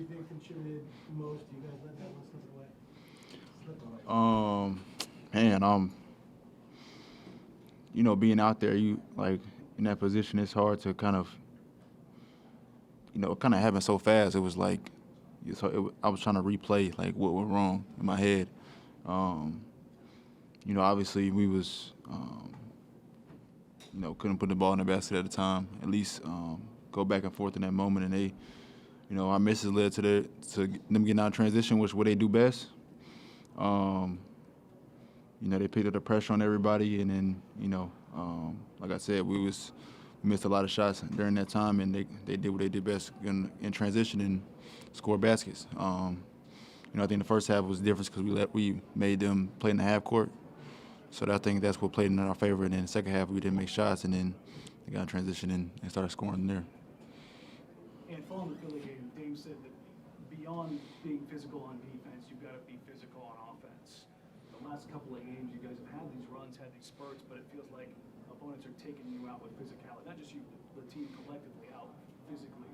you think contributed most? You guys let that one slip away? Man, being out there, you like in that position, it's hard to kind of, it kind of happened so fast. It was like, I was trying to replay like what went wrong in my head. Obviously we was, couldn't put the ball in the basket at the time. At least go back and forth in that moment, and they, our misses led to them getting out of transition, which what they do best. They picked up the pressure on everybody, and then, like I said, we missed a lot of shots during that time, and they did what they did best in transition and score baskets. I think the first half was the difference because we made them play in the half court. So I think that's what played in our favor. And then the second half, we didn't make shots, and then they got in transition and started scoring there. And following the Philly game, Dame said that beyond being physical on defense, you've got to be physical on offense. The last couple of games, you guys have had these runs, had these spurts, but it feels like opponents are taking you out with physicality. Not just you, the team collectively out physically.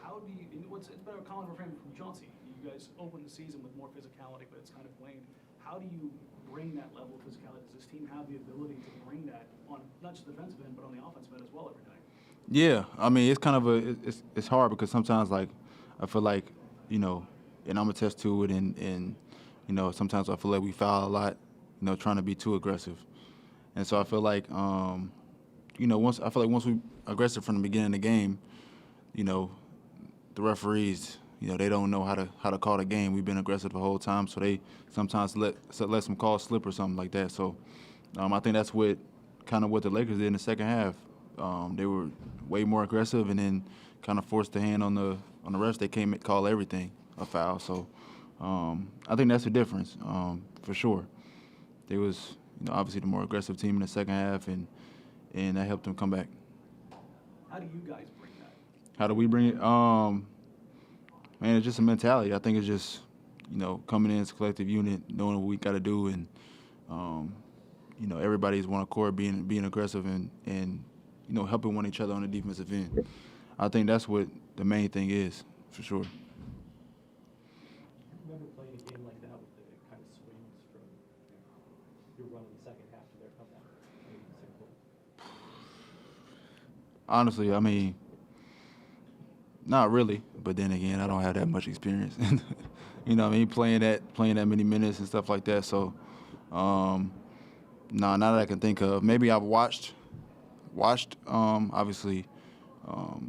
How do you? It's been a common refrain from Chauncey. You guys opened the season with more physicality, but it's kind of waned. How do you bring that level of physicality? Does this team have the ability to bring that on not just the defensive end, but on the offensive end as well every night? Yeah, I mean, it's kind of it's hard because sometimes, like, I feel like, and I'm attest to it, and sometimes I feel like we foul a lot, trying to be too aggressive. And so I feel like, once we aggressive from the beginning of the game, the referees, they don't know how to call the game. We've been aggressive the whole time, so they sometimes let some calls slip or something like that. So I think that's what the Lakers did in the second half. They were way more aggressive and then kind of forced the hand on the refs. They can't call everything a foul. So I think that's the difference for sure. They was obviously the more aggressive team in the second half, and that helped them come back. How do you guys bring that? How do we bring it? Man, it's just a mentality. I think it's just, coming in as a collective unit, knowing what we got to do, and, everybody's one accord, being aggressive and helping one each other on the defensive end. I think that's what the main thing is, for sure. Remember playing a game like that with the kind of swings from your run in the second half to their comeback? Honestly, I mean, not really, but then again, I don't have that much experience. Playing that many minutes and stuff like that. So, no, not that I can think of. Maybe I've watched, obviously,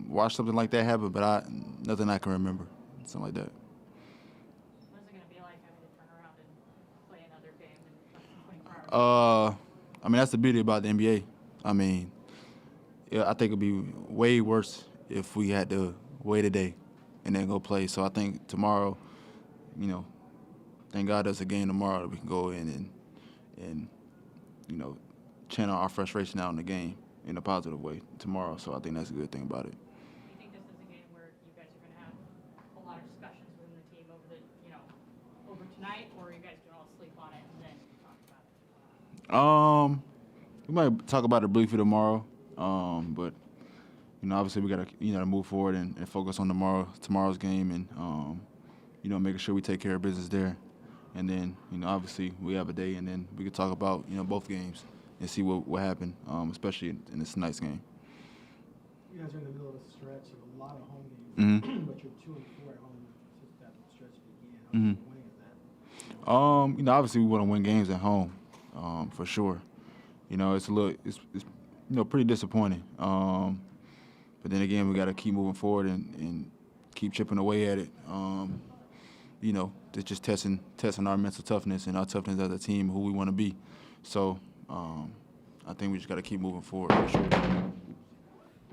watched something like that happen, but nothing I can remember, something like that. What's it going to be like having to turn around and play another game in 24 hours? I mean, that's the beauty about the NBA. I mean, yeah, I think it'd be way worse if we had to wait a day and then go play. So I think tomorrow, thank God there's a game tomorrow that we can go in and channel our frustration out in the game in a positive way tomorrow. So I think that's a good thing about it. Do you think this is a game where you guys are going to have a lot of discussions within the team over tonight, or are you guys going to all sleep on it and then talk about it? We might talk about it briefly tomorrow, but obviously we got to move forward and focus on tomorrow's game, and making sure we take care of business there, and then obviously we have a day, and then we can talk about both games and see what happened, especially in this night's game. You guys are in the middle of a stretch of a lot of home games, Mm-hmm. but you're 2-4 at home since that stretch began. How Mm-hmm. disappointing is that? Obviously we want to win games at home, for sure. It's pretty disappointing. But then again, we got to keep moving forward and keep chipping away at it. It's just testing our mental toughness and our toughness as a team, who we want to be. So I think we just got to keep moving forward for sure.